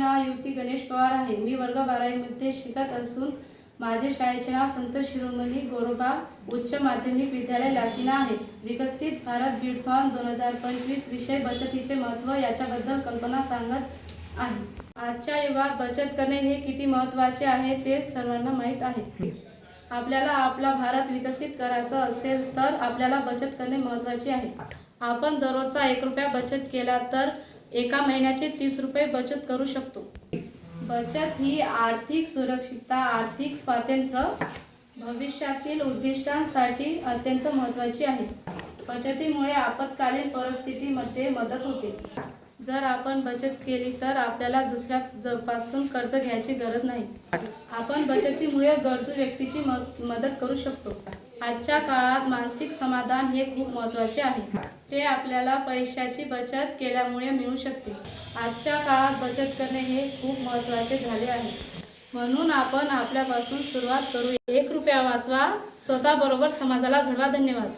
नाव युवती गणेश पवार आहे. मी वर्ग 12वी मध्ये शिकत असून माझे शाळेचे नाव संत शिरोमणी गोरोबा उच्च माध्यमिक विद्यालय लासिना आहे. विकसित भारत बीडथॉन 2025 विषय बचतीचे महत्त्व याच्याबद्दल कल्पना सांगत आहे. आजच्या युगात बचत करणे हे किती महत्त्वाचे आहे ते सर्वांना माहीत आहे. आपल्याला आपला भारत विकसित करायचा असेल तर आपल्याला बचत करणे महत्त्वाचे आहे. आपण दररोजचा 1 रुपया बचत केला तर एका महिन्याचे 30 रुपये बचत करू शकतो. बचत ही आर्थिक सुरक्षितता, आर्थिक स्वातंत्र्य, भविष्यातील उद्दिष्टांसाठी अत्यंत महत्त्वाची आहे. बचतीमुळे आपत्कालीन परिस्थितीमध्ये मदत होते. जर आपण बचत केली तर आपल्याला दुसऱ्यापासून कर्ज घ्यायची गरज नाही. आपण बचतीमुळे गरजू व्यक्तीची मदत करू शकतो. आजच्या काळात मानसिक समाधान हे खूप महत्त्वाचे आहे. ते आपल्याला पैशाची बचत केल्यामुळे मिळू शकते. आजच्या काळात बचत करणे हे खूप महत्त्वाचे झाले आहे. म्हणून आपण आपल्यापासून सुरुवात करू. 1 रुपया वाचवा, स्वतःबरोबर समाजाला घडवा. धन्यवाद.